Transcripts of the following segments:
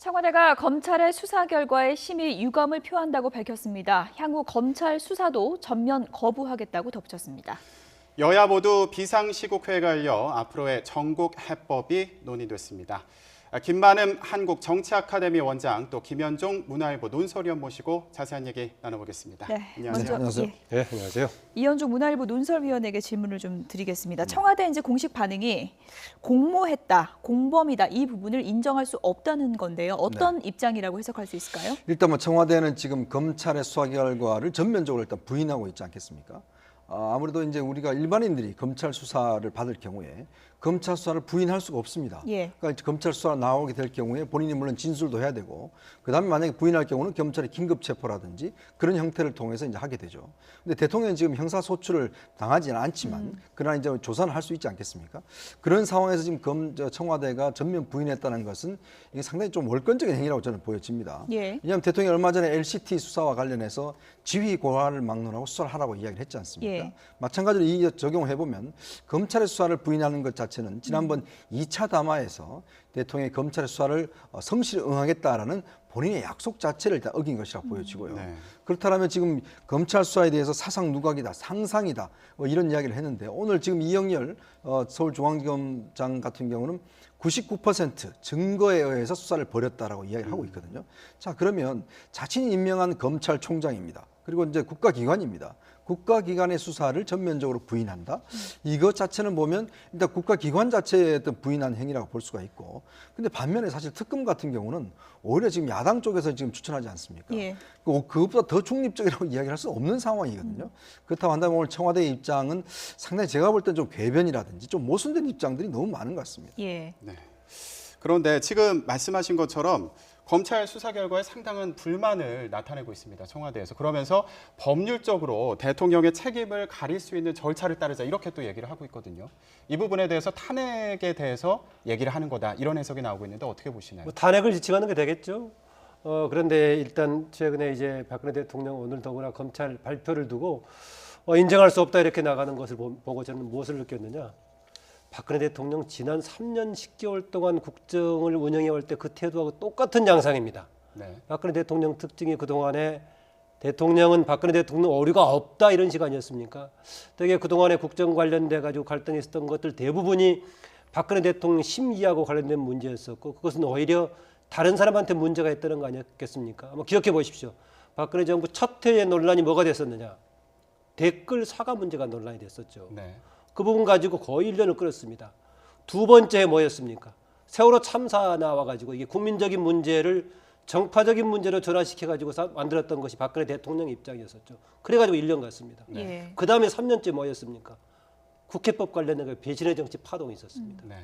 청와대가 검찰의 수사 결과에 심히 유감을 표한다고 밝혔습니다. 향후 검찰 수사도 전면 거부하겠다고 덧붙였습니다. 여야 모두 비상시국회가 열려 앞으로의 정국 해법이 논의됐습니다. 김만음 한국정치아카데미 원장 또 김현종 문화일보 논설위원 모시고 자세한 얘기 나눠보겠습니다. 네, 안녕하세요. 먼저 네, 안녕하세요. 이현종 문화일보 논설위원에게 질문을 좀 드리겠습니다. 청와대 이제 공식 반응이 공모했다, 공범이다 이 부분을 인정할 수 없다는 건데요. 어떤 입장이라고 해석할 수 있을까요? 일단 뭐 청와대는 지금 검찰의 수사 결과를 전면적으로 일단 부인하고 있지 않겠습니까? 아무래도 이제 우리가 일반인들이 검찰 수사를 받을 경우에 검찰 수사를 부인할 수가 없습니다. 예. 그러니까 검찰 수사가 나오게 될 경우에 본인이 물론 진술도 해야 되고, 그다음에 만약에 부인할 경우는 경찰의 긴급 체포라든지 그런 형태를 통해서 이제 하게 되죠. 근데 대통령이 지금 형사 소추를 당하지는 않지만, 그러나 이제 조사는 할 수 있지 않겠습니까? 그런 상황에서 지금 청와대가 전면 부인했다는 것은 이게 상당히 좀 월권적인 행위라고 저는 보여집니다. 예. 왜냐하면 대통령이 얼마 전에 LCT 수사와 관련해서 지휘 고하를 막론하고 수사를 하라고 이야기를 했지 않습니까? 예. 마찬가지로 이 적용해 보면 검찰의 수사를 부인하는 것 자체는 지난번 2차 담화에서 대통령이 검찰의 수사를 성실히 응하겠다라는 본인의 약속 자체를 일단 어긴 것이라고 보여지고요. 네. 그렇다면 지금 검찰 수사에 대해서 사상 누각이다, 상상이다 뭐 이런 이야기를 했는데, 오늘 지금 이영렬 서울중앙지검장 같은 경우는 99% 증거에 의해서 수사를 벌였다라고 이야기를 하고 있거든요. 자, 그러면 자신이 임명한 검찰총장입니다. 그리고 이제 국가기관입니다. 국가기관의 수사를 전면적으로 부인한다. 이것 자체는 보면 일단 국가기관 자체에 어떤 부인한 행위라고 볼 수가 있고, 근데 반면에 사실 특검 같은 경우는 오히려 지금 야당 쪽에서 지금 추천하지 않습니까? 예. 그것보다 더 중립적이라고 이야기할 수 없는 상황이거든요. 그렇다고 한다면 오늘 청와대의 입장은 상당히 제가 볼 땐 좀 궤변이라든지 좀 모순된 입장들이 너무 많은 것 같습니다. 예. 네. 그런데 지금 말씀하신 것처럼 검찰 수사 결과에 상당한 불만을 나타내고 있습니다. 청와대에서. 그러면서 법률적으로 대통령의 책임을 가릴 수 있는 절차를 따르자 이렇게 또 얘기를 하고 있거든요. 이 부분에 대해서 탄핵에 대해서 얘기를 하는 거다 이런 해석이 나오고 있는데 어떻게 보시나요? 뭐 탄핵을 지칭하는 게 되겠죠. 그런데 일단 최근에 이제 박근혜 대통령 오늘 더구나 검찰 발표를 두고 인정할 수 없다 이렇게 나가는 것을 보고 저는 무엇을 느꼈느냐. 박근혜 대통령 지난 3년 10개월 동안 국정을 운영해 올 때 그 태도하고 똑같은 양상입니다. 네. 박근혜 대통령 특징이 그동안에 대통령은 박근혜 대통령 오류가 없다 이런 시간이었습니까? 되게 그동안에 국정 관련돼 가지고 갈등이 있었던 것들 대부분이 박근혜 대통령 심기하고 관련된 문제였었고, 그것은 오히려 다른 사람한테 문제가 있다는 거 아니겠습니까? 한번 기억해 보십시오. 박근혜 정부 첫 해의 논란이 뭐가 됐었느냐? 댓글 사과 문제가 논란이 됐었죠. 네. 그 부분 가지고 거의 1년을 끌었습니다. 두 번째 뭐였습니까? 세월호 참사 나와가지고 이게 국민적인 문제를 정파적인 문제로 전환시켜가지고 만들었던 것이 박근혜 대통령 입장이었었죠. 그래가지고 1년 갔습니다. 예. 그 다음에 3년째 뭐였습니까? 국회법 관련된 배신의 정치 파동이 있었습니다. 네.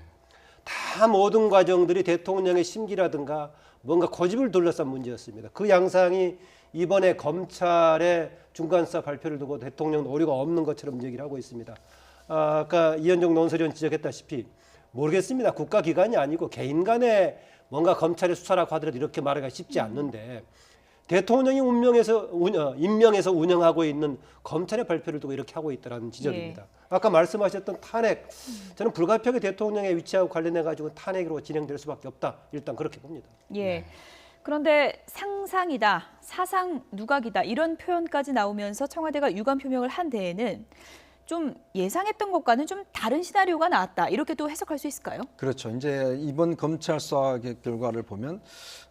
다 모든 과정들이 대통령의 심기라든가 뭔가 고집을 둘러싼 문제였습니다. 그 양상이 이번에 검찰의 중간수사 발표를 두고 대통령 오류가 없는 것처럼 얘기를 하고 있습니다. 아까 이현종 논설위원 지적했다시피 모르겠습니다. 국가기관이 아니고 개인 간에 뭔가 검찰의 수사라고 하더라도 이렇게 말하기가 쉽지 않는데, 대통령이 임명해서 운영하고 있는 검찰의 발표를 두고 이렇게 하고 있다는 지적입니다. 아까 말씀하셨던 탄핵, 저는 불가피하게 대통령의 위치하고 관련해 가지고 탄핵으로 진행될 수밖에 없다. 일단 그렇게 봅니다. 예. 그런데 상상이다, 사상 누각이다 이런 표현까지 나오면서 청와대가 유감 표명을 한 데에는 좀 예상했던 것과는 좀 다른 시나리오가 나왔다 이렇게 또 해석할 수 있을까요? 그렇죠. 이제 이번 검찰 수사 결과를 보면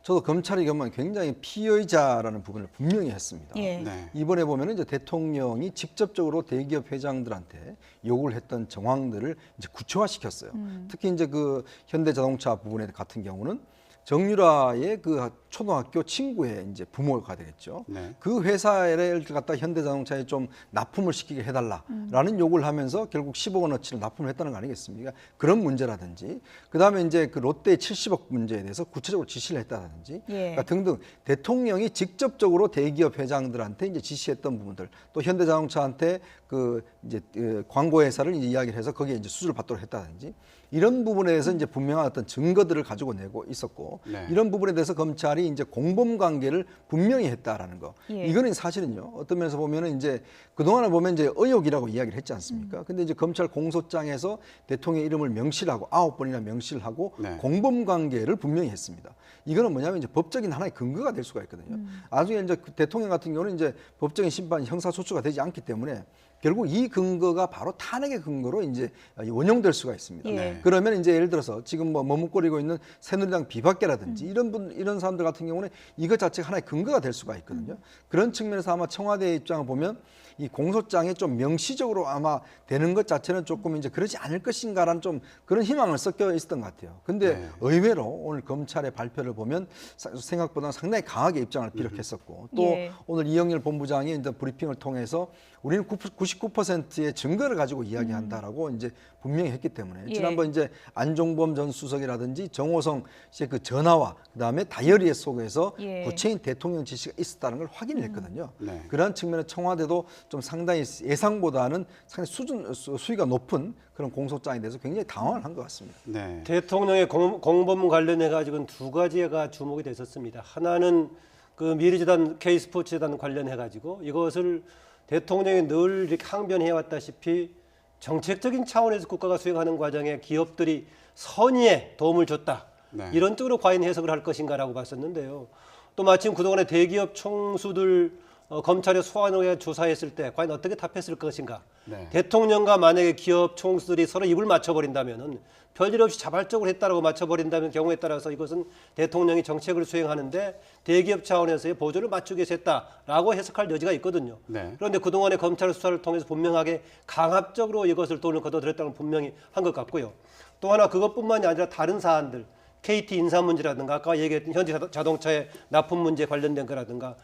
저도 검찰이 보면 굉장히 피의자라는 부분을 분명히 했습니다. 예. 네. 이번에 보면 이제 대통령이 직접적으로 대기업 회장들한테 요구를 했던 정황들을 이제 구체화시켰어요. 특히 이제 그 현대자동차 부분에 같은 경우는 정유라의 그 초등학교 친구의 이제 부모가 되겠죠. 네. 그 회사를 갖다 현대자동차에 좀 납품을 시키게 해달라라는 요구를 하면서 결국 10억 원어치를 납품을 했다는 거 아니겠습니까? 그런 문제라든지, 그 다음에 이제 그 롯데 70억 문제에 대해서 구체적으로 지시를 했다든지, 예. 그러니까 등등 대통령이 직접적으로 대기업 회장들한테 이제 지시했던 부분들, 또 현대자동차한테 그 이제 광고 회사를 이제 이야기를 해서 거기에 이제 수주를 받도록 했다든지 이런 부분에 대해서 이제 분명한 어떤 증거들을 가지고 내고 있었고 네. 이런 부분에 대해서 검찰이 이제 공범 관계를 분명히 했다라는 거. 예. 이거는 사실은요. 어떤 면에서 보면은 이제 그동안에 보면 이제 의혹이라고 이야기를 했지 않습니까? 근데 이제 검찰 공소장에서 대통령 이름을 명시를 하고 9번이나 명시를 하고 네. 공범 관계를 분명히 했습니다. 이거는 뭐냐면 이제 법적인 하나의 근거가 될 수가 있거든요. 나중에 이제 그 대통령 같은 경우는 이제 법적인 심판 형사소추가 되지 않기 때문에 결국 이 근거가 바로 탄핵의 근거로 이제 원용될 수가 있습니다. 예. 그러면 이제 예를 들어서 지금 뭐 머뭇거리고 있는 새누리당 비박계라든지 이런 사람들 같은 경우는 이것 자체가 하나의 근거가 될 수가 있거든요. 그런 측면에서 아마 청와대의 입장을 보면 이 공소장에 좀 명시적으로 아마 되는 것 자체는 조금 이제 그러지 않을 것인가라는 좀 그런 희망을 섞여 있었던 것 같아요. 근데 네. 의외로 오늘 검찰의 발표를 보면 생각보다 상당히 강하게 입장을 비력했었고 또 예. 오늘 이영렬 본부장이 이제 브리핑을 통해서 우리는 99%의 증거를 가지고 이야기한다라고 이제 분명히 했기 때문에 예. 지난번 이제 안종범 전 수석이라든지 정호성 씨의 그 전화와 그다음에 다이어리 속에서 예. 구체인 대통령 지시가 있었다는 걸 확인을 했거든요. 네. 그런 측면에 청와대도 좀 상당히 예상보다는 상당히 수위가 높은 그런 공소장에 대해서 굉장히 당황을 한 것 같습니다. 네. 대통령의 공범 관련해 가지고는 두 가지가 주목이 됐었습니다. 하나는 그 미르재단 K스포츠재단 관련해 가지고 이것을 대통령이 늘 이렇게 항변해 왔다시피 정책적인 차원에서 국가가 수행하는 과정에 기업들이 선의에 도움을 줬다. 네. 이런 쪽으로 과연 해석을 할 것인가라고 봤었는데요. 또 마침 그동안에 대기업 총수들 검찰에 소환을 조사했을 때 과연 어떻게 답했을 것인가. 네. 대통령과 만약에 기업 총수들이 서로 입을 맞춰버린다면은 별일 없이 자발적으로 했다라고 맞춰버린다면 경우에 따라서 이것은 대통령이 정책을 수행하는데 대기업 차원에서의 보조를 맞추기 위해서 했다라고 해석할 여지가 있거든요. 네. 그런데 그동안의 검찰 수사를 통해서 분명하게 강압적으로 이것을 돈을 걷어들였다는 걸 분명히 한 것 같고요. 또 하나 그것뿐만이 아니라 다른 사안들 KT 인사 문제라든가 아까 얘기했던 현지 자동차의 납품 문제 관련된 거라든가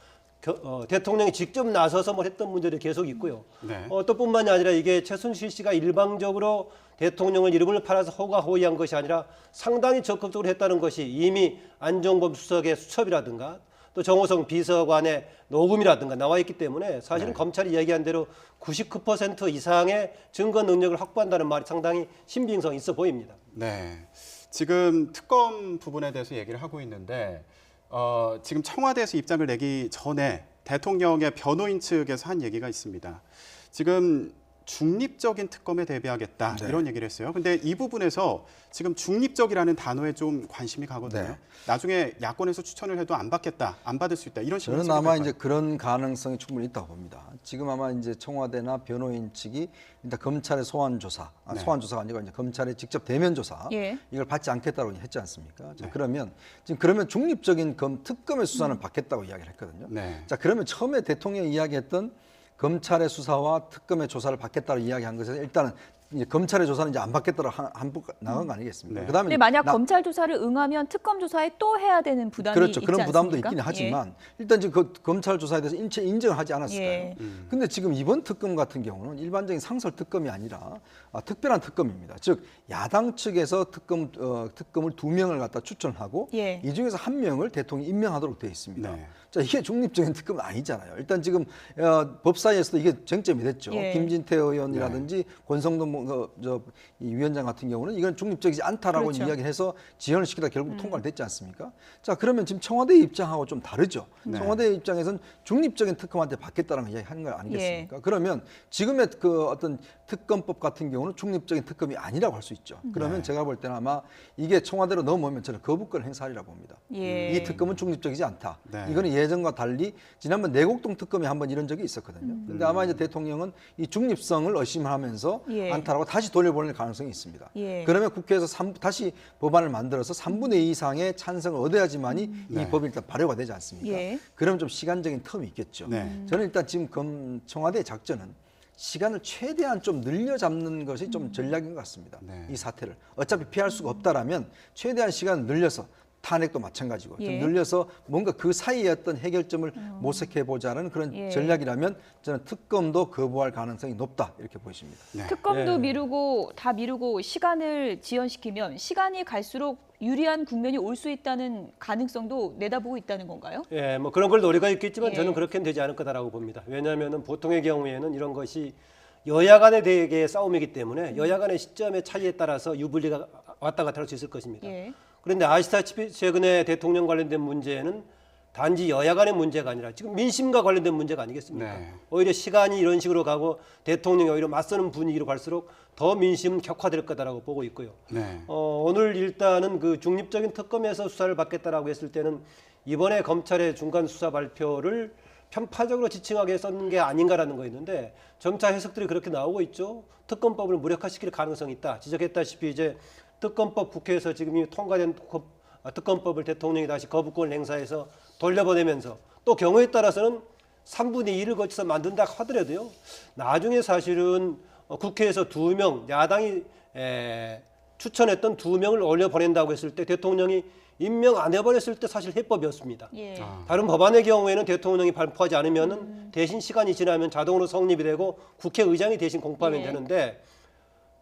대통령이 직접 나서서 뭐 했던 문제들이 계속 있고요. 네. 또 뿐만이 아니라 이게 최순실 씨가 일방적으로 대통령을 이름을 팔아서 호가호위한 것이 아니라 상당히 적극적으로 했다는 것이 이미 안종범 수석의 수첩이라든가 또 정호성 비서관의 녹음이라든가 나와 있기 때문에 사실은 네. 검찰이 이야기한 대로 99% 이상의 증거 능력을 확보한다는 말이 상당히 신빙성이 있어 보입니다. 네. 지금 특검 부분에 대해서 얘기를 하고 있는데 지금 청와대에서 입장을 내기 전에 대통령의 변호인 측에서 한 얘기가 있습니다. 지금 중립적인 특검에 대비하겠다 네. 이런 얘기를 했어요. 근데 이 부분에서 지금 중립적이라는 단어에 좀 관심이 가거든요. 네. 나중에 야권에서 추천을 해도 안 받겠다, 안 받을 수 있다 이런 식으로 저는 아마 생각할까요? 이제 그런 가능성이 충분히 있다고 봅니다. 지금 아마 이제 청와대나 변호인 측이 일단 검찰의 소환 조사, 네. 소환 조사가 아니고 이제 검찰의 직접 대면 조사 예. 이걸 받지 않겠다고 했지 않습니까? 자, 네. 그러면 중립적인 특검의 수사는 받겠다고 이야기를 했거든요. 네. 자, 그러면 처음에 대통령이 이야기했던 검찰의 수사와 특검의 조사를 받겠다고 이야기한 것에서 일단은 이제 검찰의 조사는 이제 안 받겠다고 한步 나간 거 아니겠습니까? 네. 그다음에 근데 만약 검찰 조사를 응하면 특검 조사에 또 해야 되는 부담이 그렇죠. 있지 그런 부담도 않습니까? 있긴 하지만 일단 지금 그 검찰 조사에 대해서 일체 인정을 하지 않았을까요? 예. 근데 지금 이번 특검 같은 경우는 일반적인 상설 특검이 아니라 특별한 특검입니다. 즉 야당 측에서 특검을 2명을 갖다 추천하고 예. 이 중에서 1명을 대통령이 임명하도록 되어 있습니다. 네. 자, 이게 중립적인 특검은 아니잖아요. 일단 지금 법사위에서도 이게 쟁점이 됐죠. 예. 김진태 의원이라든지 권성동 이 위원장 같은 경우는 이건 중립적이지 않다라고 그렇죠. 이야기해서 지연을 시키다 결국 통과가 됐지 않습니까? 자, 그러면 지금 청와대의 입장하고 좀 다르죠. 네. 청와대의 입장에서는 중립적인 특검한테 받겠다는 걸 이야기하는 거 아니겠습니까? 예. 그러면 지금의 그 어떤 특검법 같은 경우는 중립적인 특검이 아니라고 할 수 있죠. 그러면 네. 제가 볼 때는 아마 이게 청와대로 넘어오면 저는 거부권 행사하리라고 봅니다. 예. 이 특검은 중립적이지 않다. 네. 이거는 예전과 달리 지난번 내곡동 특검이 한번 이런 적이 있었거든요. 근데 아마 이제 대통령은 이 중립성을 의심하면서 예. 않다라고 다시 돌려보낼 가능성이 있습니다. 예. 그러면 국회에서 다시 법안을 만들어서 3분의 2 이상의 찬성을 얻어야지만이 네. 이 법이 일단 발효가 되지 않습니까? 예. 그러면 좀 시간적인 텀이 있겠죠. 네. 저는 일단 지금 청와대의 작전은 시간을 최대한 좀 늘려잡는 것이 좀 전략인 것 같습니다. 네. 이 사태를 어차피 피할 수가 없다라면 최대한 시간을 늘려서 탄핵도 마찬가지고 예. 좀 늘려서 뭔가 그 사이에 어떤 해결점을 모색해 보자는 그런 예. 전략이라면 저는 특검도 거부할 가능성이 높다 이렇게 보십니다. 네. 특검도 예. 미루고 시간을 지연시키면 시간이 갈수록 유리한 국면이 올 수 있다는 가능성도 내다보고 있다는 건가요? 예, 뭐 그런 걸 노리가 있겠지만 예. 저는 그렇게는 되지 않을 거다라고 봅니다. 왜냐하면 보통의 경우에는 이런 것이 여야 간의 대개의 싸움이기 때문에 여야 간의 시점의 차이에 따라서 유불리가 왔다 갔다 할 수 있을 것입니다. 예. 그런데 아시다시피 최근에 대통령 관련된 문제는 단지 여야 간의 문제가 아니라 지금 민심과 관련된 문제가 아니겠습니까? 네. 오히려 시간이 이런 식으로 가고 대통령이 오히려 맞서는 분위기로 갈수록 더 민심은 격화될 거다라고 보고 있고요. 네. 오늘 일단은 그 중립적인 특검에서 수사를 받겠다라고 했을 때는 이번에 검찰의 중간 수사 발표를 편파적으로 지칭하게 쓴 게 아닌가라는 거였는데 점차 해석들이 그렇게 나오고 있죠. 특검법을 무력화시킬 가능성이 있다. 지적했다시피 이제 특검법 국회에서 지금 이미 통과된 특검법을 대통령이 다시 거부권을 행사해서 돌려보내면서 또 경우에 따라서는 3분의 2를 거쳐서 만든다 하더라도요. 나중에 사실은 국회에서 2명 야당이 추천했던 2명을 올려보낸다고 했을 때 대통령이 임명 안 해버렸을 때 사실 해법이었습니다. 예. 다른 법안의 경우에는 대통령이 발표하지 않으면 대신 시간이 지나면 자동으로 성립이 되고 국회의장이 대신 공포하면 예. 되는데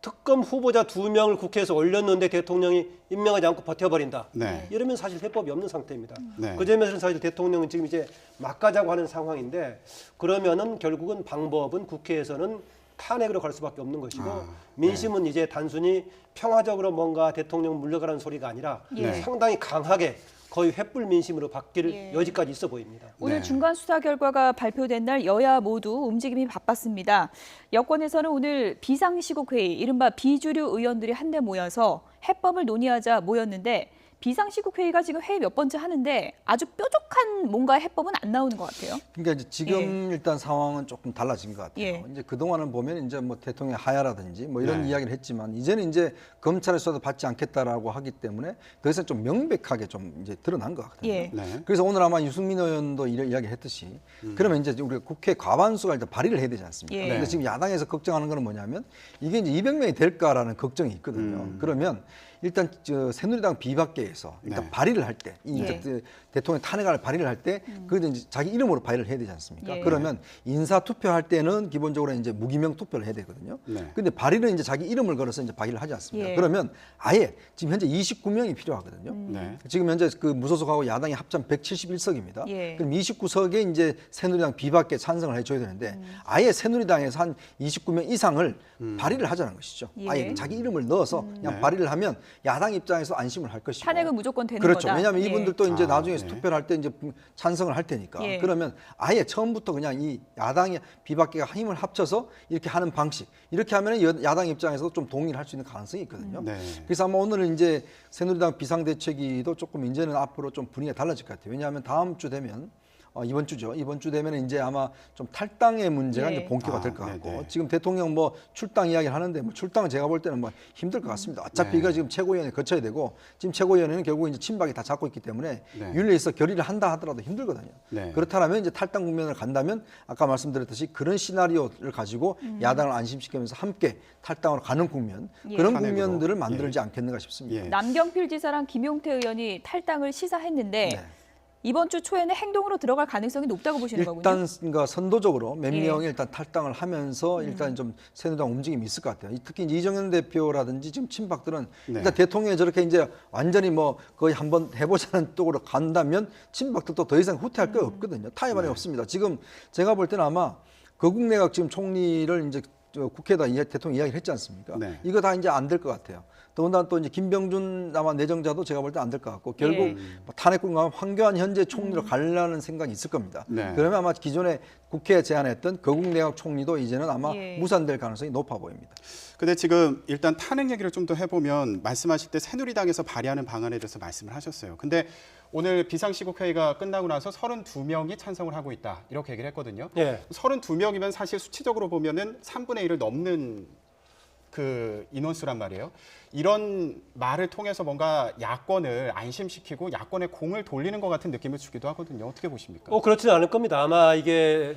특검 후보자 2명을 국회에서 올렸는데 대통령이 임명하지 않고 버텨버린다. 네. 이러면 사실 해법이 없는 상태입니다. 네. 그 점에서는 사실 대통령은 지금 이제 막 가자고 하는 상황인데 그러면은 결국은 방법은 국회에서는 탄핵으로 갈 수밖에 없는 것이고 민심은 이제 단순히 평화적으로 뭔가 대통령 물러가라는 소리가 아니라 예. 상당히 강하게 거의 횃불 민심으로 바뀔 예. 여지까지 있어 보입니다. 오늘 네. 중간 수사 결과가 발표된 날 여야 모두 움직임이 바빴습니다. 여권에서는 오늘 비상시국회의, 이른바 비주류 의원들이 한데 모여서 해법을 논의하자 모였는데 비상시국회의가 지금 회의 몇 번째 하는데 아주 뾰족한 뭔가 해법은 안 나오는 것 같아요. 그러니까 이제 지금 일단 상황은 조금 달라진 것 같아요. 예. 이제 그동안은 보면 이제 뭐 대통령 하야라든지 뭐 이런 네. 이야기를 했지만 이제는 이제 검찰의 수사도 받지 않겠다라고 하기 때문에 더 이상 좀 명백하게 좀 이제 드러난 것 같거든요. 예. 네. 그래서 오늘 아마 유승민 의원도 이런 이야기 했듯이 그러면 이제 우리가 국회 과반수가 일단 발의를 해야 되지 않습니까? 예. 근데 네. 지금 야당에서 걱정하는 거는 뭐냐면 이게 이제 200명이 될까라는 걱정이 있거든요. 그러면 일단 새누리당 비박계에서 일단 네. 발의를 할 때, 예. 대통령 탄핵안을 발의를 할 때, 그게 이제 자기 이름으로 발의를 해야 되지 않습니까? 예. 그러면 인사 투표할 때는 기본적으로 이제 무기명 투표를 해야 되거든요. 네. 근데 발의는 이제 자기 이름을 걸어서 이제 발의를 하지 않습니까? 예. 그러면 아예 지금 현재 29명이 필요하거든요. 네. 지금 현재 그 무소속하고 야당이 합참 171석입니다. 예. 그럼 29석에 이제 새누리당 비박계 찬성을 해줘야 되는데 아예 새누리당에서 한 29명 이상을 발의를 하자는 것이죠. 예. 아예 자기 이름을 넣어서 그냥 네. 발의를 하면 야당 입장에서 안심을 할 것이고. 탄핵은 무조건 되는 그렇죠. 거다. 왜냐하면 예. 이분들도 이제 아, 나중에 네. 투표를 할 때 이제 찬성을 할 테니까. 예. 그러면 아예 처음부터 그냥 이 야당의 비박계가 힘을 합쳐서 이렇게 하는 방식. 이렇게 하면 야당 입장에서도 좀 동의를 할 수 있는 가능성이 있거든요. 네. 그래서 아마 오늘은 이제 새누리당 비상대책위도 조금 이제는 앞으로 좀 분위기가 달라질 것 같아요. 왜냐하면 다음 주 되면 이번 주죠. 이번 주 되면 이제 아마 좀 탈당의 문제가 예. 이제 본격화 될 것 같고 네네. 지금 대통령 뭐 출당 이야기를 하는데 뭐 출당은 제가 볼 때는 뭐 힘들 것 같습니다. 어차피 네. 이거 지금 최고위원회 거쳐야 되고 지금 최고위원회는 결국 이제 친박이 다 잡고 있기 때문에 네. 윤리에서 결의를 한다 하더라도 힘들거든요. 네. 그렇다면 이제 탈당 국면을 간다면 아까 말씀드렸듯이 그런 시나리오를 가지고 야당을 안심시키면서 함께 탈당으로 가는 국면 예. 그런 탄핵으로. 국면들을 만들지 않겠는가 싶습니다. 예. 남경필 지사랑 김용태 의원이 탈당을 시사했는데 네. 이번 주 초에는 행동으로 들어갈 가능성이 높다고 보시는 거군요. 일단 그러니까 선도적으로 몇 예. 명이 일단 탈당을 하면서 일단 좀 새누리당 움직임이 있을 것 같아요. 특히 이제 이정현 대표라든지 지금 친박들은 네. 일단 대통령이 저렇게 이제 완전히 뭐 거의 한번 해보자는 쪽으로 간다면 친박들도 더 이상 후퇴할 거 없거든요. 타협안이 없습니다. 지금 제가 볼 때는 아마 거국 내각 지금 총리를 이제 국회에다 대통령 이야기를 했지 않습니까? 네. 이거 다 이제 안 될 것 같아요. 더군다나 또 이제 김병준 아마 내정자도 제가 볼 때 안 될 것 같고 결국 예. 뭐 탄핵군 가면 황교안 현재 총리로 가려는 생각이 있을 겁니다. 네. 그러면 아마 기존에 국회에 제안했던 거국 내각 총리도 이제는 아마 예. 무산될 가능성이 높아 보입니다. 근데 지금 일단 탄핵 얘기를 좀 더 해보면 말씀하실 때 새누리당에서 발의하는 방안에 대해서 말씀을 하셨어요. 근데 오늘 비상시국회의가 끝나고 나서 32명이 찬성을 하고 있다 이렇게 얘기를 했거든요. 예. 32명이면 사실 수치적으로 보면은 3분의 1을 넘는 그 인원수란 말이에요. 이런 말을 통해서 뭔가 야권을 안심시키고 야권의 공을 돌리는 것 같은 느낌을 주기도 하거든요. 어떻게 보십니까? 그렇지는 않을 겁니다. 아마 이게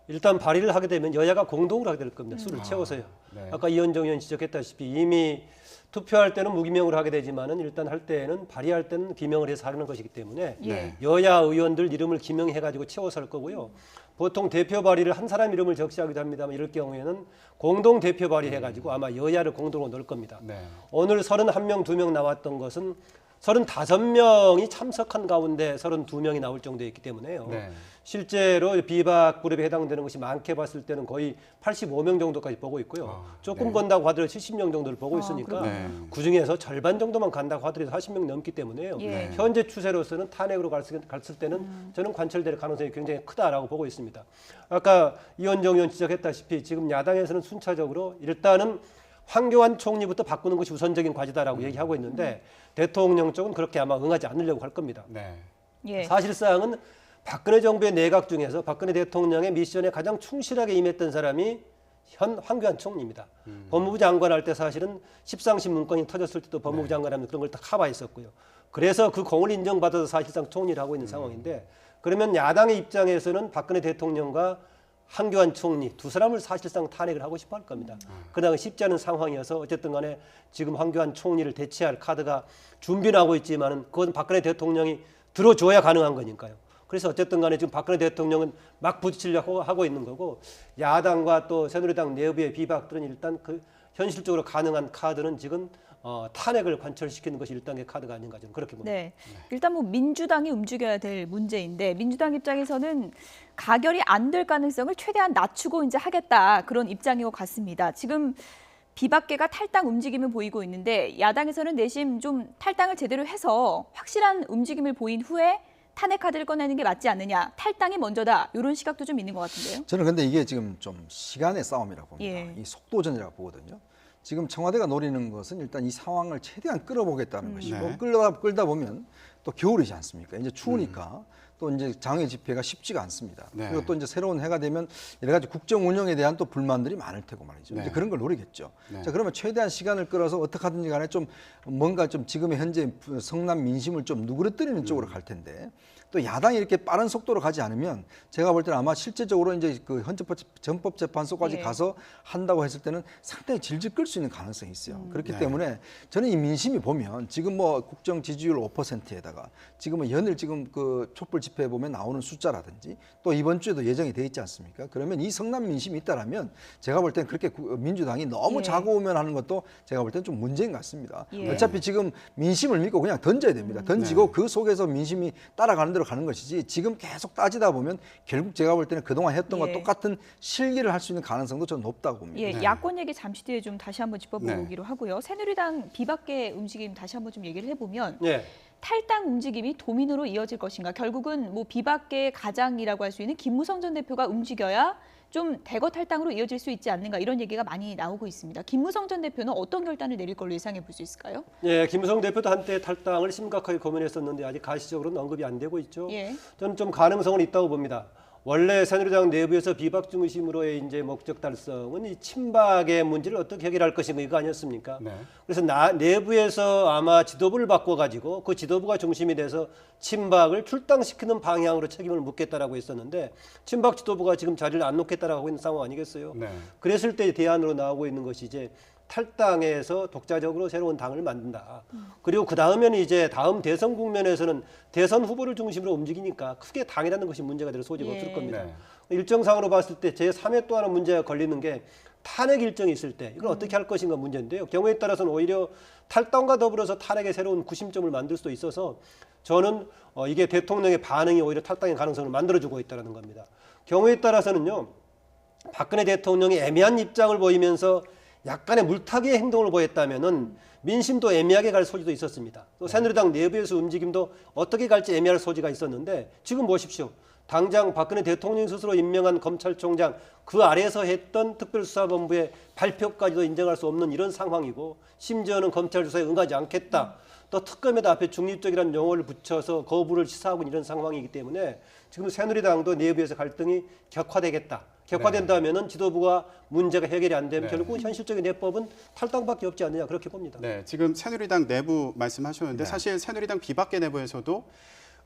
일단 발의를 하게 되면 여야가 공동으로 하게 될 겁니다. 수를 채워서요. 네. 아까 이현정 의원 지적했다시피 이미 투표할 때는 무기명으로 하게 되지만은 일단 할 때는 발의할 때는 기명을 해서 하는 것이기 때문에 예. 여야 의원들 이름을 기명해가지고 채워서 할 거고요. 보통 대표 발의를 한 사람 이름을 적시하기도 합니다만 이럴 경우에는 공동 대표 발의해가지고 아마 여야를 공동으로 넣을 겁니다. 네. 오늘 31명, 2명 나왔던 것은 35명이 참석한 가운데 32명이 나올 정도였기 때문에요. 네. 실제로 비박 그룹에 해당되는 것이 많게 봤을 때는 거의 85명 정도까지 보고 있고요. 조금 네. 건다고 하더라도 70명 정도를 보고 있으니까 네. 그중에서 절반 정도만 간다고 하더라도 40명 넘기 때문에요. 예. 현재 추세로서는 탄핵으로 갔을 때는 저는 관철될 가능성이 굉장히 크다라고 보고 있습니다. 아까 이현정 의원 지적했다시피 지금 야당에서는 순차적으로 일단은 황교안 총리부터 바꾸는 것이 우선적인 과제다라고 얘기하고 있는데 대통령 쪽은 그렇게 아마 응하지 않으려고 할 겁니다. 네. 예. 사실상은 박근혜 정부의 내각 중에서 박근혜 대통령의 미션에 가장 충실하게 임했던 사람이 현 황교안 총리입니다. 법무부 장관 할 때 사실은 십상시 문건이 터졌을 때도 법무부 장관 하면 그런 걸 다 커버했었고요. 그래서 그 공을 인정받아서 사실상 총리를 하고 있는 상황인데 그러면 야당의 입장에서는 박근혜 대통령과 황교안 총리 두 사람을 사실상 탄핵을 하고 싶어 할 겁니다. 그러나 쉽지 않은 상황이어서 어쨌든 간에 지금 황교안 총리를 대체할 카드가 준비는 하고 있지만은 그건 박근혜 대통령이 들어줘야 가능한 거니까요. 그래서 어쨌든 간에 지금 박근혜 대통령은 막 부딪히려고 하고 있는 거고 야당과 또 새누리당 내부의 비박들은 일단 그 현실적으로 가능한 카드는 지금 탄핵을 관철시키는 것이 일단의 카드가 아닌가 저는 그렇게 봅니다. 네. 일단 뭐 민주당이 움직여야 될 문제인데 민주당 입장에서는 가결이 안 될 가능성을 최대한 낮추고 이제 하겠다 그런 입장인 것 같습니다. 지금 비박계가 탈당 움직임을 보이고 있는데 야당에서는 내심 좀 탈당을 제대로 해서 확실한 움직임을 보인 후에 탄핵 카드를 꺼내는 게 맞지 않느냐. 탈당이 먼저다. 이런 시각도 좀 있는 것 같은데요. 저는 근데 이게 지금 좀 시간의 싸움이라고 봅니다. 예. 이 속도전이라고 보거든요. 지금 청와대가 노리는 것은 일단 이 상황을 최대한 끌어보겠다는 것이고 네. 끌다 보면 또 겨울이지 않습니까? 이제 추우니까 또 이제 장외 집회가 쉽지가 않습니다. 네. 그리고 또 이제 새로운 해가 되면 여러 가지 국정 운영에 대한 또 불만들이 많을 테고 말이죠. 네. 이제 그런 걸 노리겠죠. 네. 자, 그러면 최대한 시간을 끌어서 어떻게 하든지 간에 좀 뭔가 좀 지금의 현재 성남 민심을 좀 누그러뜨리는 쪽으로 갈 텐데 또 야당이 이렇게 빠른 속도로 가지 않으면 제가 볼 때는 아마 실제적으로 이제 그 헌법재판소까지 예. 가서 한다고 했을 때는 상당히 질질 끌 수 있는 가능성이 있어요. 그렇기 네. 때문에 저는 이 민심이 보면 지금 뭐 국정 지지율 5%에다가 지금은 연일 지금 그 촛불 집회에 보면 나오는 숫자라든지 또 이번 주에도 예정이 돼 있지 않습니까? 그러면 이 성남 민심이 있다라면 제가 볼 때는 그렇게 민주당이 너무 예. 자고우면 하는 것도 제가 볼 때는 좀 문제인 것 같습니다. 예. 어차피 지금 민심을 믿고 그냥 던져야 됩니다. 던지고 그 속에서 민심이 따라가는 대로 가는 것이지 지금 계속 따지다 보면 결국 제가 볼 때는 그동안 했던 것 예. 똑같은 실기를 할 수 있는 가능성도 저는 높다고 봅니다. 예, 네. 야권 얘기 잠시 뒤에 좀 다시 한번 짚어보기로 네. 하고요. 새누리당 비박계 움직임 다시 한번 좀 얘기를 해보면 예. 탈당 움직임이 도민으로 이어질 것인가? 결국은 뭐 비박계 가장이라고 할 수 있는 김무성 전 대표가 움직여야 좀 대거 탈당으로 이어질 수 있지 않는가 이런 얘기가 많이 나오고 있습니다. 김무성 전 대표는 어떤 결단을 내릴 걸로 예상해 볼 수 있을까요? 예, 김무성 대표도 한때 탈당을 심각하게 고민했었는데 아직 가시적으로는 언급이 안 되고 있죠. 예. 저는 좀 가능성은 있다고 봅니다. 원래 새누리당 내부에서 비박 중심으로의 이제 목적 달성은 이 친박의 문제를 어떻게 해결할 것인가 이거 아니었습니까? 네. 그래서 내부에서 아마 지도부를 바꿔가지고 그 지도부가 중심이 돼서 친박을 출당시키는 방향으로 책임을 묻겠다라고 했었는데 친박 지도부가 지금 자리를 안 놓겠다라고 하고 있는 상황 아니겠어요? 네. 그랬을 때 대안으로 나오고 있는 것이 이제 탈당해서 독자적으로 새로운 당을 만든다. 그리고 그 다음에는 이제 다음 대선 국면에서는 대선 후보를 중심으로 움직이니까 크게 당이라는 것이 문제가 될 소지가 예. 없을 겁니다. 네. 일정상으로 봤을 때 제3회 또 하나 문제가 걸리는 게 탄핵 일정이 있을 때 이걸 어떻게 할 것인가 문제인데요. 경우에 따라서는 오히려 탈당과 더불어서 탄핵의 새로운 구심점을 만들 수도 있어서 저는 이게 대통령의 반응이 오히려 탈당의 가능성을 만들어주고 있다는 겁니다. 경우에 따라서는요. 박근혜 대통령이 애매한 입장을 보이면서 약간의 물타기의 행동을 보였다면은 민심도 애매하게 갈 소지도 있었습니다. 또 새누리당 내부에서 움직임도 어떻게 갈지 애매할 소지가 있었는데 지금 보십시오. 당장 박근혜 대통령 스스로 임명한 검찰총장 그 아래에서 했던 특별수사본부의 발표까지도 인정할 수 없는 이런 상황이고 심지어는 검찰 조사에 응하지 않겠다. 또 특검에다 앞에 중립적이라는 용어를 붙여서 거부를 시사하고 있는 이런 상황이기 때문에 지금 새누리당도 내부에서 갈등이 격화되겠다. 격화된다면은 지도부가 문제가 해결이 안 되면 네. 결국 현실적인 해법은 탈당밖에 없지 않느냐 그렇게 봅니다. 네, 지금 새누리당 내부 말씀하셨는데 네. 사실 새누리당 비박계 내부에서도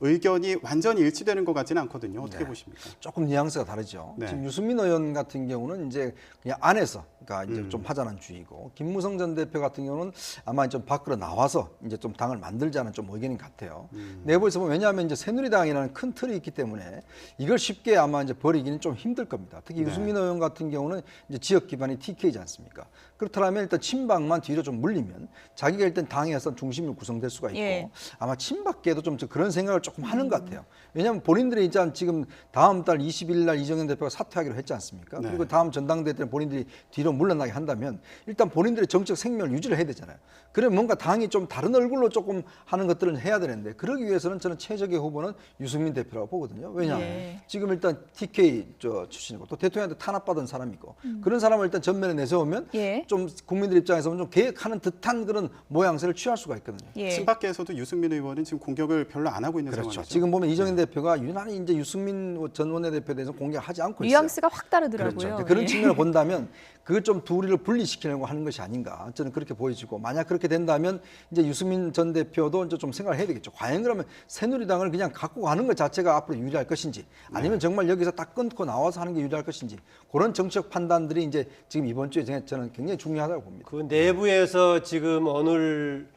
의견이 완전히 일치되는 것 같지는 않거든요. 어떻게 네. 보십니까? 조금 뉘앙스가 다르죠. 네. 지금 유승민 의원 같은 경우는 이제 그냥 안에서 그러니까 이제 좀 하자는 주의고 김무성 전 대표 같은 경우는 아마 좀 밖으로 나와서 이제 좀 당을 만들자는 좀 의견인 것 같아요. 내부에서 보면 왜냐하면 이제 새누리당이라는 큰 틀이 있기 때문에 이걸 쉽게 아마 이제 버리기는 좀 힘들 겁니다. 특히 네. 유승민 의원 같은 경우는 이제 지역 기반이 TK지 않습니까? 그렇다면 일단 친박만 뒤로 좀 물리면 자기가 일단 당에서 중심으로 구성될 수가 있고 예. 아마 친박계도 좀 그런 생각을 조금 하는 것 같아요. 왜냐하면 본인들이 이제 지금 다음 달 20일 날 이정현 대표가 사퇴하기로 했지 않습니까? 네. 그리고 다음 전당대회 때는 본인들이 뒤로 물러나게 한다면 일단 본인들의 정책 생명을 유지를 해야 되잖아요. 그러면 뭔가 당이 좀 다른 얼굴로 조금 하는 것들은 해야 되는데 그러기 위해서는 저는 최적의 후보는 유승민 대표라고 보거든요. 왜냐? 예. 지금 일단 TK 출신이고 또 대통령한테 탄압받은 사람이고 그런 사람을 일단 전면에 내세우면 예. 좀 국민들 입장에서는 좀 계획하는 듯한 그런 모양새를 취할 수가 있거든요. 예. 친박계에서도 유승민 의원은 지금 공격을 별로 안 하고 있는 그렇죠. 상황이죠. 지금 보면 이정현 대표가 유난히 이제 유승민 전 원내대표에 대해서 공격하지 않고 있어요. 뉘앙스가 확 다르더라고요. 그렇죠. 이제 그런 예. 측면을 본다면 그걸 좀 둘이를 분리시키려고 하는 것이 아닌가 저는 그렇게 보여지고 만약 그렇게 된다면 이제 유승민 전 대표도 이제 좀 생각을 해야 되겠죠. 과연 그러면 새누리당을 그냥 갖고 가는 것 자체가 앞으로 유리할 것인지 아니면 정말 여기서 딱 끊고 나와서 하는 게 유리할 것인지 그런 정책 판단들이 이제 지금 이번 주에 저는 굉장히 중요하다고 봅니다. 그 내부에서 지금 오늘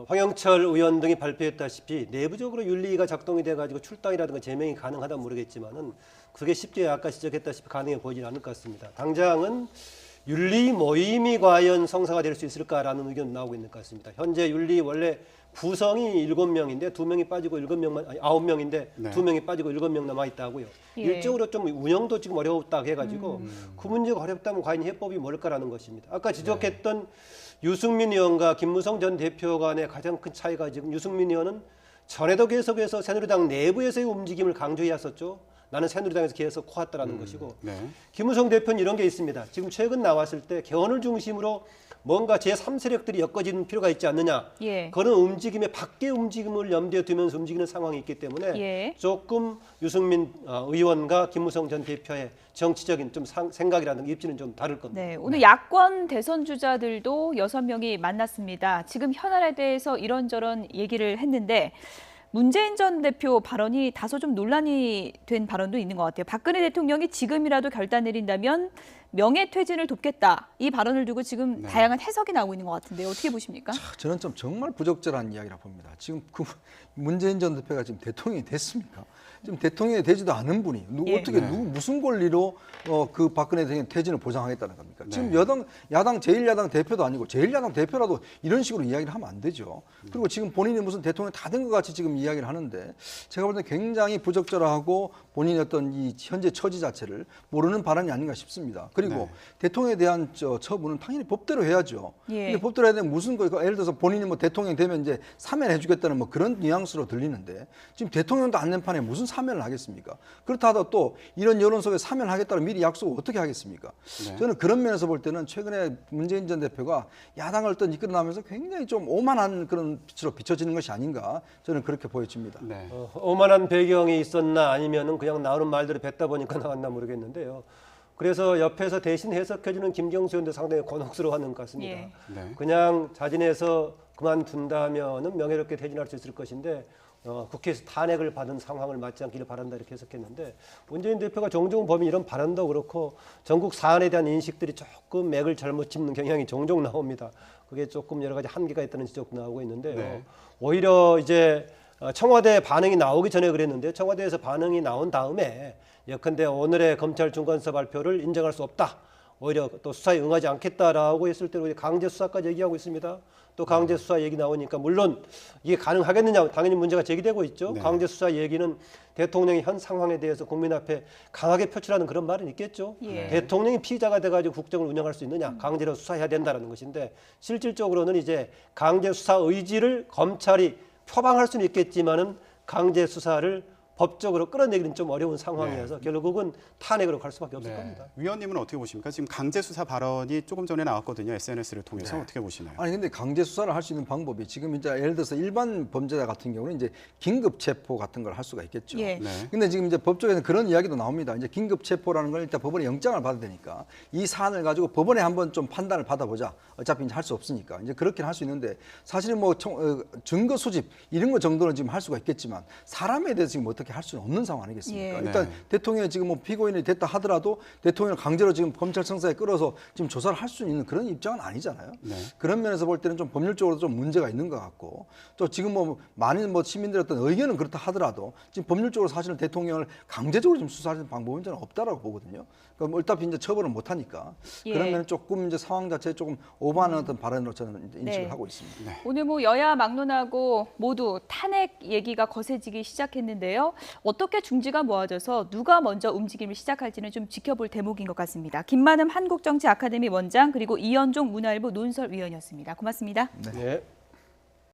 황영철 의원 등이 발표했다시피 내부적으로 윤리가 작동이 돼가지고 출당이라든가 제명이 가능하다 모르겠지만은 그게 쉽게 아까 지적했다시피 가능해 보이진 않을 것 같습니다. 당장은 윤리 모임이 과연 성사가 될 수 있을까라는 의견 나오고 있는 것 같습니다. 현재 윤리 원래 구성이 7명인데 2명이 빠지고 7명만 아니 9명인데 네. 2명이 빠지고 7명 남아 있다고요. 예. 일적으로 좀 운영도 지금 어려웠다 해가지고 그 문제가 어렵다면 과연 해법이 뭘까라는 것입니다. 아까 지적했던 유승민 의원과 김무성 전 대표 간의 가장 큰 차이가 지금 유승민 의원은 전에도 계속해서 새누리당 내부에서의 움직임을 강조해 왔었죠. 나는 새누리당에서 계속 코았다라는 것이고 네. 김무성 대표는 이런 게 있습니다. 지금 최근 나왔을 때 개헌을 중심으로 뭔가 제3세력들이 엮어지는 필요가 있지 않느냐. 예. 그런 움직임의 밖의 움직임을 염두에 두면서 움직이는 상황이 있기 때문에 예. 조금 유승민 의원과 김무성 전 대표의 정치적인 좀 생각이라는 입지는 좀 다를 겁니다. 네, 오늘 야권 대선 주자들도 6명이 만났습니다. 지금 현안에 대해서 이런저런 얘기를 했는데 문재인 전 대표 발언이 다소 좀 논란이 된 발언도 있는 것 같아요. 박근혜 대통령이 지금이라도 결단 내린다면 명예퇴진을 돕겠다. 이 발언을 두고 지금 네. 다양한 해석이 나오고 있는 것 같은데 어떻게 보십니까? 저는 좀 정말 부적절한 이야기라 봅니다. 지금 그 문재인 전 대표가 지금 대통령이 됐습니까? 지금 대통령이 되지도 않은 분이 예. 어떻게 네. 무슨 권리로 그 박근혜 대통령 퇴진을 보장하겠다는 겁니까? 네. 지금 야당 제1야당 대표도 아니고 제1야당 대표라도 이런 식으로 이야기를 하면 안 되죠. 그리고 지금 본인이 무슨 대통령 다 된 것 같이 지금 이야기를 하는데 제가 볼 때 굉장히 부적절하고 본인의 어떤 이 현재 처지 자체를 모르는 발언이 아닌가 싶습니다. 그리고 네. 대통령에 대한 처분은 당연히 법대로 해야죠. 예. 근데 법대로 해야 되면 무슨 거 예를 들어서 본인이 뭐 대통령 되면 이제 사면해주겠다는 뭐 그런 뉘앙스로 들리는데 지금 대통령도 안 낸 판에 무슨 사면을 하겠습니까? 그렇다 하더라도 또 이런 여론 속에 사면하겠다는 미리 약속을 어떻게 하겠습니까? 네. 저는 그런 면에서 볼 때는 최근에 문재인 전 대표가 야당을 또 이끌어나면서 굉장히 좀 오만한 그런 빛으로 비춰지는 것이 아닌가 저는 그렇게 보여집니다. 네. 오만한 배경이 있었나 아니면은 그냥 나오는 말대로 뱉다 보니까 나왔나 모르겠는데요. 그래서 옆에서 대신 해석해주는 김경수 의원도 상당히 곤혹스러워하는 것 같습니다. 예. 네. 그냥 자진해서 그만둔다면은 명예롭게 퇴진할 수 있을 것인데 국회에서 탄핵을 받은 상황을 맞지 않기를 바란다 이렇게 해석했는데 문재인 대표가 종종 보면 이런 발언도 그렇고 전국 사안에 대한 인식들이 조금 맥을 잘못 짚는 경향이 종종 나옵니다. 그게 조금 여러 가지 한계가 있다는 지적도 나오고 있는데요. 네. 오히려 이제 청와대 반응이 나오기 전에 그랬는데 청와대에서 반응이 나온 다음에 예컨대 오늘의 검찰 중간사 발표를 인정할 수 없다. 오히려 또 수사에 응하지 않겠다라고 했을 때 강제 수사까지 얘기하고 있습니다. 또 강제 수사 얘기 나오니까 물론 이게 가능하겠느냐 당연히 문제가 제기되고 있죠. 네. 강제 수사 얘기는 대통령의 현 상황에 대해서 국민 앞에 강하게 표출하는 그런 말은 있겠죠. 예. 대통령이 피의자가 돼가지고 국정을 운영할 수 있느냐 강제로 수사해야 된다는 것인데 실질적으로는 이제 강제 수사 의지를 검찰이 표방할 수는 있겠지만은 강제 수사를 법적으로 끌어내기는 좀 어려운 상황이어서 결국은 탄핵으로 갈 수밖에 없을 겁니다. 위원님은 어떻게 보십니까? 지금 강제 수사 발언이 조금 전에 나왔거든요. SNS를 통해서 어떻게 보시나요? 아니 근데 강제 수사를 할 수 있는 방법이 지금 이제 예를 들어서 일반 범죄자 같은 경우는 이제 긴급 체포 같은 걸 할 수가 있겠죠. 예. 네. 근데 지금 이제 법조에는 그런 이야기도 나옵니다. 이제 긴급 체포라는 걸 일단 법원에 영장을 받아야 되니까 이 사안을 가지고 법원에 한번 좀 판단을 받아보자. 어차피 이제 할 수 없으니까 이제 그렇게 할 수 있는데 사실은 뭐 증거 수집 이런 거 정도는 지금 할 수가 있겠지만 사람에 대해서 지금 어떻게 할 수는 없는 상황 아니겠습니까? 예. 일단 네. 대통령이 지금 뭐 피고인이 됐다 하더라도 대통령을 강제로 지금 검찰청사에 끌어서 지금 조사를 할 수 있는 그런 입장은 아니잖아요. 네. 그런 면에서 볼 때는 좀 법률적으로 좀 문제가 있는 것 같고 또 지금 뭐 많은 뭐 시민들의 어떤 의견은 그렇다 하더라도 지금 법률적으로 사실은 대통령을 강제적으로 좀 수사하는 방법은 저는 없다라고 보거든요. 그러니까 뭐 어차피 이제 처벌을 못 하니까 예. 그러면 조금 이제 상황 자체에 조금 오버하는 어떤 발언으로 저는 이제 인식을 네. 하고 있습니다. 오늘 뭐 여야 막론하고 모두 탄핵 얘기가 거세지기 시작했는데요. 어떻게 중지가 모아져서 누가 먼저 움직임을 시작할지는 좀 지켜볼 대목인 것 같습니다. 김만흠 한국정치 아카데미 원장 그리고 이현종 문화일보 논설위원이었습니다. 고맙습니다. 네.